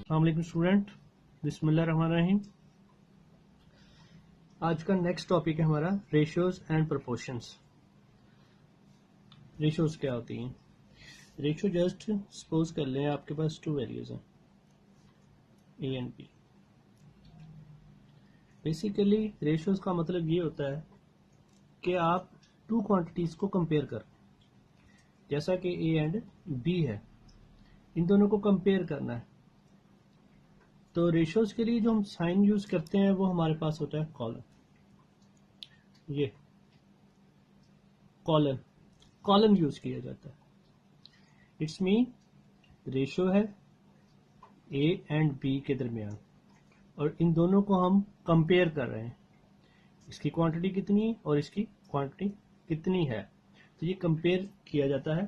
अस्सलाम वालेकुम स्टूडेंट, बिस्मिल्लाहिर्रहमानिर्रहीम। आज का नेक्स्ट टॉपिक है हमारा रेशियोज एंड प्रोपोर्शंस। रेशियोज क्या होती हैं? रेशियो जस्ट सपोज कर लें आपके पास टू वैल्यूज हैं A and B. Basically ratios का मतलब ये होता है कि आप टू क्वांटिटीज को कंपेयर कर, जैसा कि ए एंड बी है, इन दोनों को कंपेयर करना है। तो रेशियोज के लिए जो हम साइन यूज करते हैं वो हमारे पास होता है कॉलन। ये कॉलन यूज किया जाता है। इट्स मीन रेशियो है ए एंड बी के दरमियान और इन दोनों को हम कंपेयर कर रहे हैं, इसकी क्वांटिटी कितनी और इसकी क्वांटिटी कितनी है, तो ये कंपेयर किया जाता है।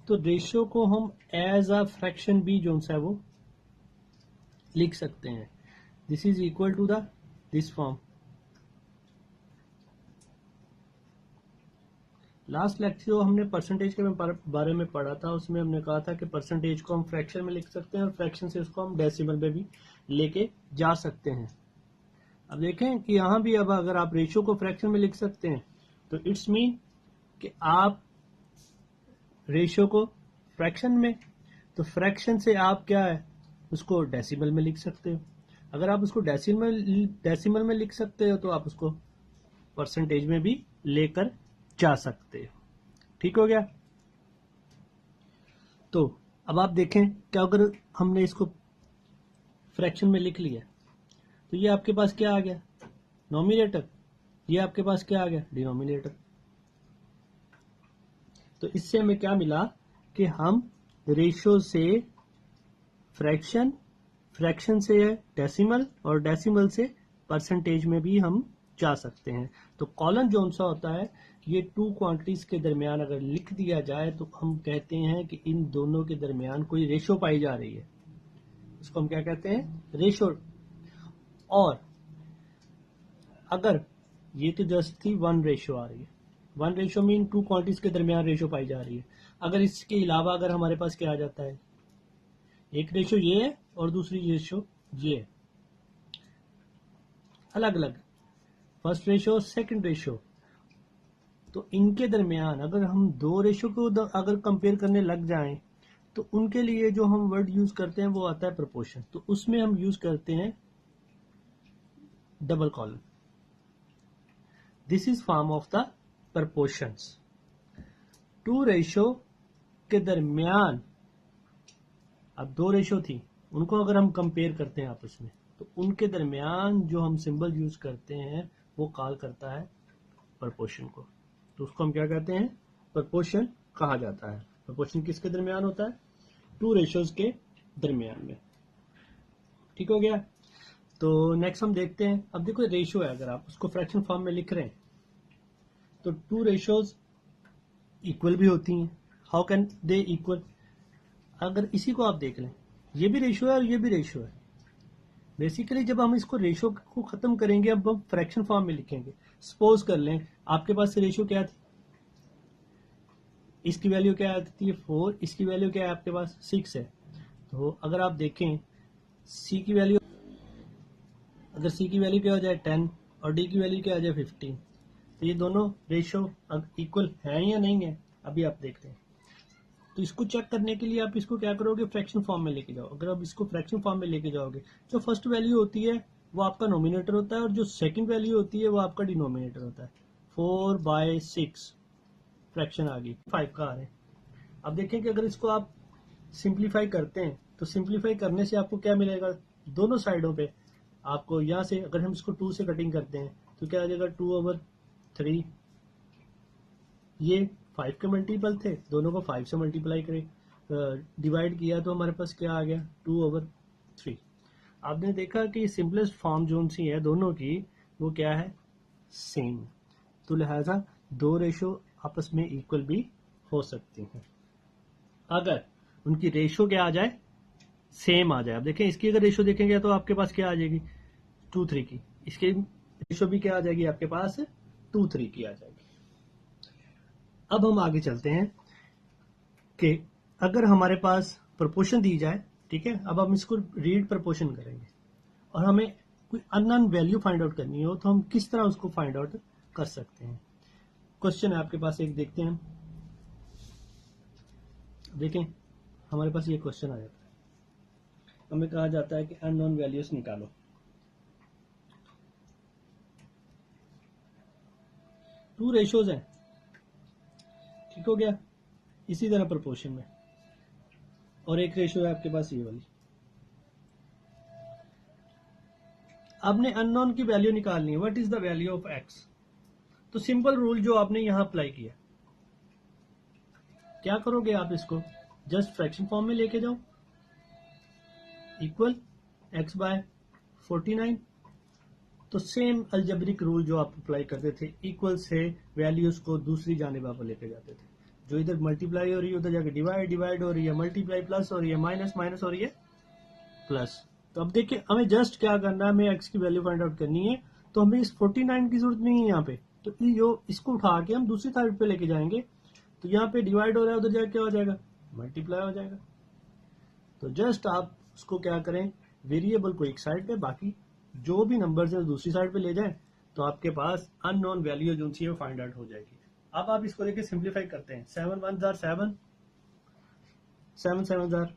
तो रेशियो को हम एज अ फ्रैक्शन भी जो सा है वो लिख सकते हैं। This is equal to the this form. Last lecture जो हमने परसेंटेज के बारे में पढ़ा था, उसमें हमने कहा था कि परसेंटेज को हम फ्रैक्शन में लिख सकते हैं और फ्रैक्शन से उसको हम डेसिमल में भी लेके जा सकते हैं। अब देखें कि यहां भी अब अगर आप रेशियो को फ्रैक्शन में लिख सकते हैं तो इट्स मीन कि आप रेशियो को फ्रैक्शन में, तो फ्रैक्शन से आप क्या है उसको डेसिमल में लिख सकते हो। अगर आप उसको डेसिमल में लिख सकते हो तो आप उसको परसेंटेज में भी लेकर जा सकते हो। ठीक हो गया? तो अब आप देखें कि अगर हमने इसको फ्रैक्शन में लिख लिया तो ये आपके पास क्या आ गया, नॉमिनेटर। ये आपके पास क्या आ गया, डिनोमिनेटर। तो इससे हमें क्या मिला कि हम रेशियो से फ्रैक्शन, फ्रैक्शन से डेसिमल और डेसिमल से परसेंटेज में भी हम जा सकते हैं। तो कॉलन जो सा होता है, ये टू क्वांटिटीज के दरमियान अगर लिख दिया जाए तो हम कहते हैं कि इन दोनों के दरमियान कोई रेशियो पाई जा रही है, इसको हम क्या कहते हैं, रेशियो। और अगर ये तो जस्ट थी वन रेशियो आ रही है, one ratio mean two quantities के दरमियान रेशियो पाई जा रही है। अगर इसके अलावा अगर हमारे पास क्या आ जाता है, एक रेशियो ये है और दूसरी रेशियो ये है, अलग अलग, फर्स्ट रेशियो सेकंड रेशियो, तो इनके दरमियान अगर हम दो रेशियो को अगर कंपेयर करने लग जाएं तो उनके लिए जो हम वर्ड यूज करते हैं वो आता है प्रोपोर्शन। तो उसमें हम यूज करते हैं double colon. This is form of the proportions. Two ratio के दरमियान, अब दो रेशियो थी, उनको अगर हम कंपेयर करते हैं आपस में तो उनके दरमियान जो हम सिंबल यूज करते हैं वो कॉल करता है प्रोपोर्शन को। तो उसको हम क्या कहते हैं, प्रोपोर्शन कहा जाता है। प्रोपोर्शन किसके दरमियान होता है, टू रेशियोज के दरमियान में। ठीक हो गया? तो नेक्स्ट हम देखते हैं। अब देखो रेशियो है, अगर आप उसको फ्रैक्शन फॉर्म में लिख रहे हैं तो टू रेशियोज इक्वल भी होती हैं। How can they equal? अगर इसी को आप देख लें, ये भी रेशियो है और ये भी रेशियो है। बेसिकली जब हम इसको रेशियो को खत्म करेंगे, अब हम फ्रैक्शन फॉर्म में लिखेंगे। सपोज कर लें आपके पास रेशियो क्या थी, इसकी वैल्यू क्या आती है 4, इसकी वैल्यू क्या है आपके पास 6 है। तो अगर आप देखें सी की वैल्यू, अगर सी की वैल्यू क्या हो जाए 10 और डी की वैल्यू क्या आ जाए 15, तो ये दोनों रेशियो इक्वल है या नहीं है, अभी आप देखते हैं। तो इसको चेक करने के लिए आप इसको क्या करोगे, फ्रैक्शन फॉर्म में लेके जाओ। अगर आप इसको फ्रैक्शन फॉर्म में लेके जाओगे, जो फर्स्ट वैल्यू होती है वो आपका नोमिनेटर होता है और जो सेकंड वैल्यू होती है वो आपका डिनोमिनेटर होता है। 4/6 फ्रैक्शन आ गई, 5 का आ रहा है। अब देखें कि अगर इसको आप सिंप्लीफाई करते हैं तो सिंप्लीफाई करने से आपको क्या मिलेगा, दोनों साइडों पे आपको यहाँ से अगर हम इसको 2 से कटिंग करते हैं तो क्या आ जाएगा 2/3। ये 5 के मल्टीपल थे, दोनों को 5 से मल्टीप्लाई करें, डिवाइड किया तो हमारे पास क्या आ गया 2/3। आपने देखा कि सिंपलेस्ट फॉर्म जो सी है दोनों की वो क्या है, सेम। तो लिहाजा दो रेशियो आपस में इक्वल भी हो सकती हैं अगर उनकी रेशियो क्या आ जाए, सेम आ जाए। अब देखें इसकी अगर रेशियो देखेंगे तो आपके पास क्या आ जाएगी 2/3 की, इसकी रेशियो भी क्या आ जाएगी आपके पास 2/3 की आ जाएगी। अब हम आगे चलते हैं कि अगर हमारे पास प्रोपोर्शन दी जाए ठीक है, अब हम इसको रीड प्रपोर्शन करेंगे और हमें कोई अननोन वैल्यू फाइंड आउट करनी हो तो हम किस तरह उसको फाइंड आउट कर सकते हैं। क्वेश्चन है आपके पास, एक देखते हैं। देखें, हमारे पास ये क्वेश्चन आ जाता है, हमें कहा जाता है कि अननोन वैल्यूज निकालो। टू रेशियोज हैं, ठीक हो गया, इसी तरह प्रोपोर्शन में, और एक रेशियो है आपके पास ये वाली। आपने अननोन की वैल्यू निकालनी है, what is the value of x. तो सिंपल रूल जो आपने यहां अप्लाई किया, क्या करोगे आप, इसको जस्ट फ्रैक्शन फॉर्म में लेके जाओ, इक्वल एक्स बाय 49। तो सेम अलजेब्रिक रूल जो आप अप्लाई करते थे, इक्वल से वैल्यूज को दूसरी जानिब आप लेके जाते थे, जो इधर मल्टीप्लाई हो रही है उधर जाके डिवाइड हो रही है, मल्टीप्लाई प्लस हो रही है, माइनस हो रही है प्लस। तो अब देखिए, हमें जस्ट क्या करना है, हमें एक्स की वैल्यू फाइंड आउट करनी है, तो हमें इस 49 की जरूरत नहीं है यहाँ पे, तो जो इसको उठा के हम दूसरी साइड पे लेके जाएंगे, तो यहाँ पे डिवाइड हो रहा है, उधर जाके क्या हो जाएगा, मल्टीप्लाई हो जाएगा। तो जस्ट आप उसको क्या करें, वेरिएबल को एक साइड पे, बाकी जो भी नंबर्स है दूसरी साइड पे ले जाएं, तो आपके पास अननोन वैल्यू जो सी है वो फाइंड आउट हो जाएगी। अब आप इसको लेके सिंप्लीफाई करते हैं, 7 1 जार 7, 7 7 जार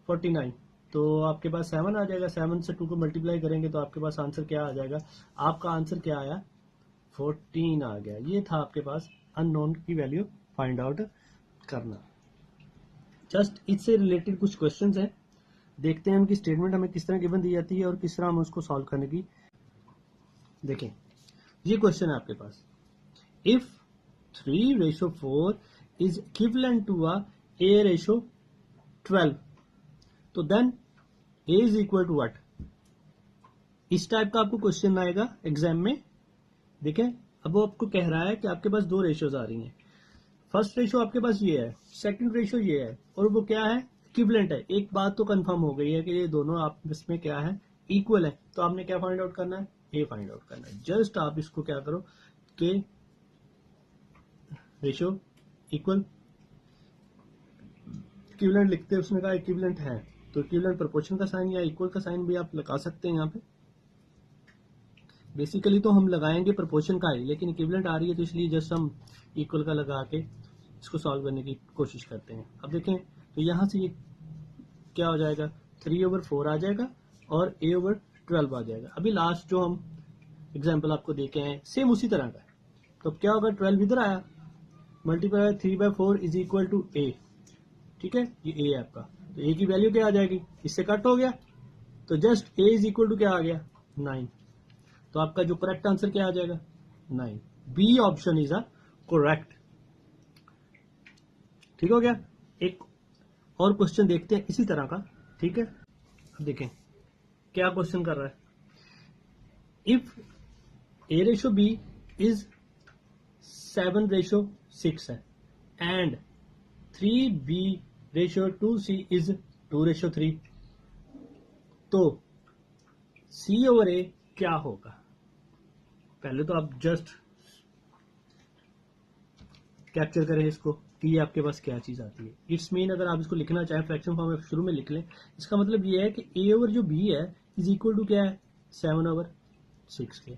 49, तो आपके पास 7 आ जाएगा। 7 से 2 को मल्टीप्लाई करेंगे तो आपके पास आंसर क्या आ जाएगा, आपका आंसर क्या आया, 14 आ गया। ये था आपके पास अननोन की वैल्यू फाइंड आउट करना। जस्ट इससे रिलेटेड कुछ क्वेश्चंस हैं, देखते हैं उनकी स्टेटमेंट हमें किस तरह गिवन दी जाती है और किस तरह हम उसको सॉल्व करने की। देखें, ये क्वेश्चन है आपके पास, if 3:4 is equivalent to a:12, तो then a is equal to what. इस टाइप का आपको क्वेश्चन आएगा एग्जाम में। देखें, अब वो आपको कह रहा है कि आपके पास दो रेशियोज आ रही हैं, फर्स्ट रेशियो आपके पास ये है, सेकंड रेशियो ये है, और वो क्या है, इक्विवेलेंट है। एक बात तो कंफर्म हो गई है कि ये दोनों आपस में क्या है, इक्वल है। तो आपने क्या फाइंड आउट करना है, ए फाइंड आउट करना है। जस्ट आप इसको क्या करो कि रेशियो इक्वल, इक्विवेलेंट लिखते हैं, उसने कहा इक्विवेलेंट है, तो इक्विवेलेंट प्रोपोर्शन का साइन या इक्वल का साइन भी आप लगा सकते हैं यहाँ पे। बेसिकली तो हम लगाएंगे प्रोपोर्शन का ही, लेकिन इक्विवेलेंट आ रही है तो इसलिए जस्ट हम इक्वल का लगा के इसको सॉल्व करने की कोशिश करते हैं। अब देखें, तो यहां से ये क्या हो जाएगा, 3/4 आ जाएगा और a/12 आ जाएगा। अभी लास्ट जो हम एग्जाम्पल आपको देखे हैं सेम उसी तरह का है। तो अब क्या होगा, 12 इधर आया, multiply 3/4 is equal to a, ठीक है, ये a है आपका, तो a की वैल्यू क्या आ जाएगी, इससे कट हो गया, तो just a is equal to क्या आ गया, 9। तो आपका जो करेक्ट आंसर क्या आ जाएगा, 9। B option is a correct. ठीक हो गया। एक और क्वेश्चन देखते हैं इसी तरह का, ठीक है। अब देखें क्या क्वेश्चन कर रहा है, इफ a/b इज 7/6 है एंड 3b/2c इज 2/3, तो c/a क्या होगा। पहले तो आप जस्ट कैप्चर करें इसको कि ये आपके पास क्या चीज आती है। इट्स मीन, अगर आप इसको लिखना चाहें फ्रैक्शन फॉर्म में शुरू में लिख लें, इसका मतलब ये है कि a/b है इज इक्वल टू क्या है, 7/6 के।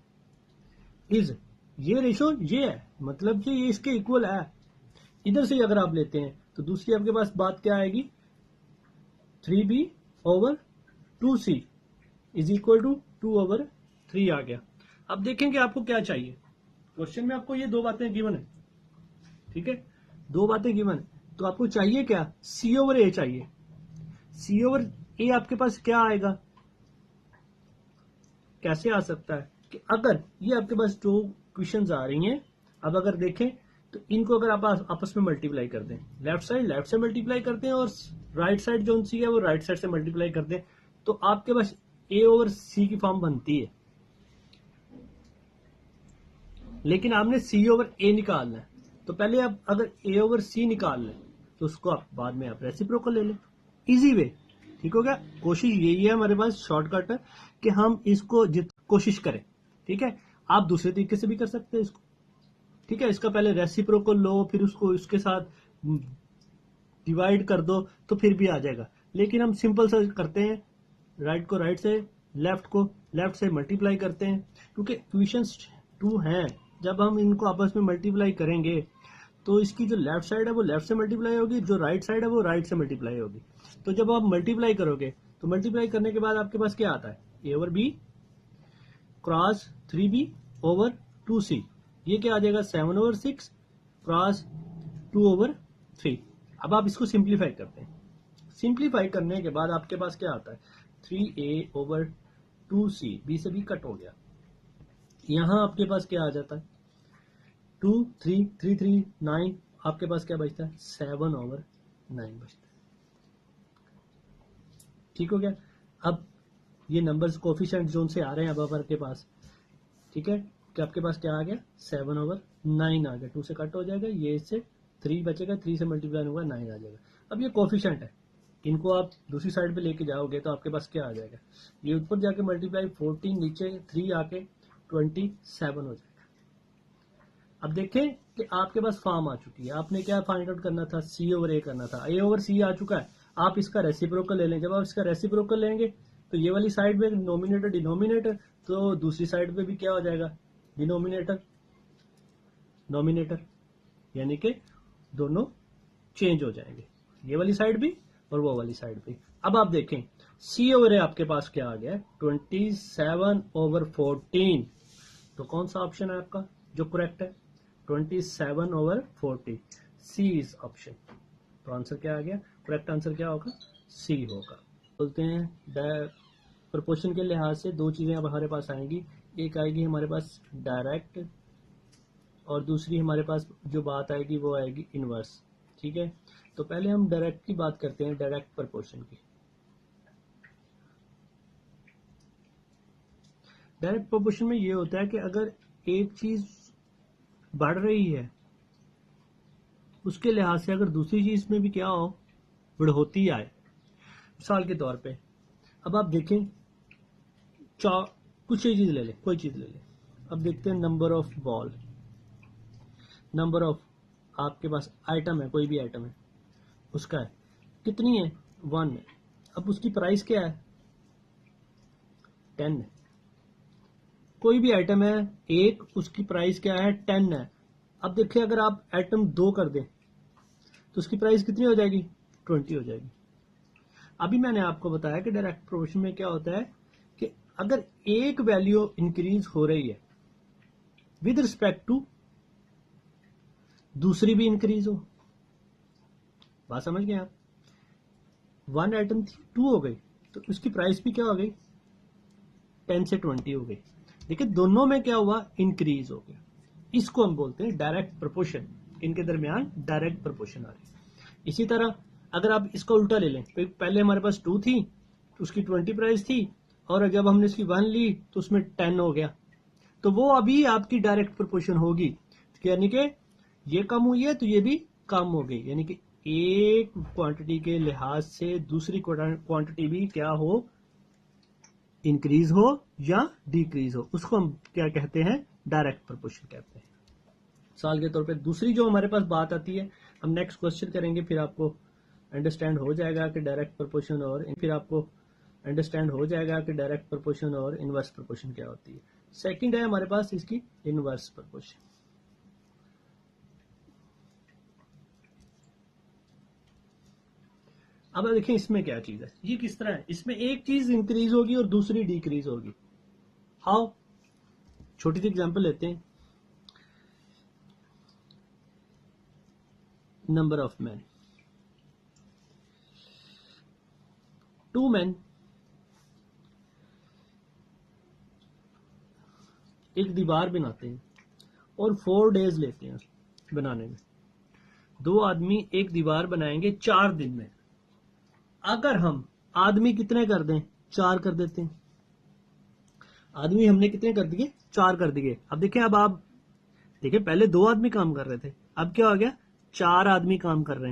इज ये रेशो ये है, मतलब कि ये इसके इक्वल है। इधर से अगर आप लेते हैं तो दूसरी आपके पास बात क्या आएगी, 3b/2c इज इक्वल टू 2/3 आ गया। अब देखेंगे आपको क्या चाहिए, क्वेश्चन में आपको ये दो बातें गिवन है, ठीक है, दो बातें गिवन है, तो आपको चाहिए क्या, c/a चाहिए। c/a आपके पास क्या आएगा, कैसे आ सकता है कि अगर ये आपके पास जो क्वेश्चंस आ रही हैं, अब अगर देखें तो इनको अगर आप आपस में मल्टीप्लाई कर दें, लेफ्ट साइड लेफ्ट से मल्टीप्लाई करते हैं और राइट साइड जो सी है वो राइट साइड से मल्टीप्लाई करते हैं, तो आपके पास a/c की फॉर्म बनती है। लेकिन आपने c/a निकालना है, तो पहले आप अगर a/c निकाल लें तो उसको आप बाद में आप रेसिप्रोकल ले लें, इजी वे। ठीक हो गया। कोशिश यही है हमारे पास शॉर्टकट है कि हम इसको कोशिश करें, ठीक है। आप दूसरे तरीके से भी कर सकते हैं इसको, ठीक है। इसका पहले रेसिप्रोकल लो, फिर उसको इसके साथ डिवाइड कर दो तो फिर भी आ जाएगा। लेकिन हम सिंपल सा करते हैं, राइट को राइट से, लेफ्ट को लेफ्ट से मल्टीप्लाई करते हैं, क्योंकि इक्वेशंस 2 हैं। जब हम इनको आपस में मल्टीप्लाई करेंगे तो इसकी जो लेफ्ट साइड है वो लेफ्ट से मल्टीप्लाई होगी, जो राइट साइड है वो राइट से मल्टीप्लाई होगी। तो जब आप मल्टीप्लाई करोगे तो मल्टीप्लाई करने के बाद आपके पास क्या आता है, A over B cross 3b over 2c, ये क्या आ जाएगा 7 ओवर 6 क्रॉस 2 ओवर 3। अब आप इसको सिंप्लीफाई करते हैं, सिंप्लीफाई करने के बाद आपके पास क्या आता है 3a ओवर 2c, b से b कट हो गया, यहां आपके पास क्या आ जाता है 2 3 3 3 9, आपके पास क्या बचता है 7 ओवर 9 बचता है। ठीक हो गया। अब ये नंबर्स कोफिशिएंट जोन से आ रहे हैं अब आपके पास, ठीक है, कि आपके पास क्या आ गया 7 ओवर 9 आ गया, 2 से कट हो जाएगा, ये इससे 3 बचेगा, 3 से मल्टीप्लाई होगा 9 आ जाएगा। अब ये कोफिशिएंट है, इनको आप दूसरी साइड पे लेके जाओगे तो आपके पास क्या आ जाएगा, ये ऊपर जाके मल्टीप्लाई 14, नीचे 3 आके 27 हो जाएगा। अब देखें कि आपके पास फॉर्म आ चुकी है, आपने क्या फाइंड आउट करना था, सी ओवर ए करना था, ए ओवर सी आ चुका है, आप इसका रेसिप्रोकल ले लें। जब आप इसका रेसिप्रोकल लेंगे तो ये वाली साइड में नोमिनेटर डिनोमिनेटर, तो दूसरी साइड पे भी क्या हो जाएगा डिनोमिनेटर नोमिनेटर, यानी कि दोनों चेंज हो जाएंगे, ये वाली साइड भी और वो वाली साइड भी। अब आप देखें सी ओवर ए आपके पास क्या आ गया है 27 ओवर 14, तो कौन सा ऑप्शन है आपका जो करेक्ट है 27 ओवर 40, सी इज ऑप्शन। तो आंसर क्या आ गया, करेक्ट आंसर क्या होगा सी होगा। बोलते हैं प्रोपोर्शन के लिहाज से दो चीजें अब हमारे पास आएंगी, एक आएगी हमारे पास डायरेक्ट और दूसरी हमारे पास जो बात आएगी वो आएगी इनवर्स। ठीक है, तो पहले हम डायरेक्ट की बात करते हैं, डायरेक्ट प्रोपोर्शन की। डायरेक्ट प्रोपोर्शन में ये होता है कि अगर एक चीज बढ़ रही है उसके लिहाज से अगर दूसरी चीज में भी क्या हो बढ़ोतरी आए, मिसाल के तौर पे अब आप देखें कुछ चीज ले लें, कोई चीज ले लें, अब देखते हैं number of ball, number of आपके पास आइटम है, कोई भी आइटम है उसका है कितनी है 1 है, अब उसकी प्राइस क्या है 10 है। कोई भी आइटम है एक, उसकी प्राइस क्या है 10 है। अब देखिए अगर आप आइटम 2 कर दें तो उसकी प्राइस कितनी हो जाएगी 20 हो जाएगी। अभी मैंने आपको बताया कि डायरेक्ट प्रोपोर्शन में क्या होता है कि अगर एक वैल्यू इंक्रीज हो रही है विद रिस्पेक्ट टू दूसरी भी इंक्रीज हो, बात समझ गए आप, 1 आइटम थी 2 हो गई तो उसकी प्राइस भी क्या हो गई 10 से 20 हो गई। देखिए दोनों में क्या हुआ इंक्रीज हो गया, इसको हम बोलते हैं डायरेक्ट प्रोपोर्शन, इनके दरमियान डायरेक्ट प्रोपोर्शन आ रही। इसी तरह अगर आप इसका उल्टा ले लें, तो पहले हमारे पास 2 थी तो उसकी 20 प्राइस थी और जब हमने इसकी 1 ली तो उसमें 10 हो गया, तो वो अभी आपकी डायरेक्ट प्रोपोर्शन होगी, यानी कि ये कम हुई है तो ये भी कम हो गई, यानी कि एक क्वांटिटी के लिहाज से दूसरी क्वांटिटी भी क्या हो इंक्रीज हो या डिक्रीज हो, उसको हम क्या कहते हैं डायरेक्ट प्रोपोर्शन कहते हैं। मिसाल के तौर पे दूसरी जो हमारे पास बात आती है, हम नेक्स्ट क्वेश्चन करेंगे फिर आपको अंडरस्टैंड हो जाएगा कि डायरेक्ट प्रोपोर्शन और फिर आपको अंडरस्टैंड हो जाएगा कि डायरेक्ट प्रोपोर्शन और इनवर्स प्रोपोर्शन क्या होती है। सेकंड है हमारे पास इसकी इनवर्स प्रोपोर्शन। अब देखें इसमें क्या चीज है, ये किस तरह है, इसमें एक चीज इंक्रीज होगी और दूसरी डिक्रीज होगी। हाउ, छोटी सी एग्जांपल लेते हैं, नंबर ऑफ मैन, 2 मैन एक दीवार बनाते हैं और 4 डेज लेते हैं बनाने में। 2 आदमी एक दीवार बनाएंगे 4 दिन में। अगर हम आदमी कितने कर दें 4 कर देते हैं, आदमी हमने कितने कर दिए 4 कर दिए। अब देखें, अब आप देखिए पहले 2 आदमी काम कर रहे थे, अब क्या हो गया 4 आदमी काम कर रहे हैं।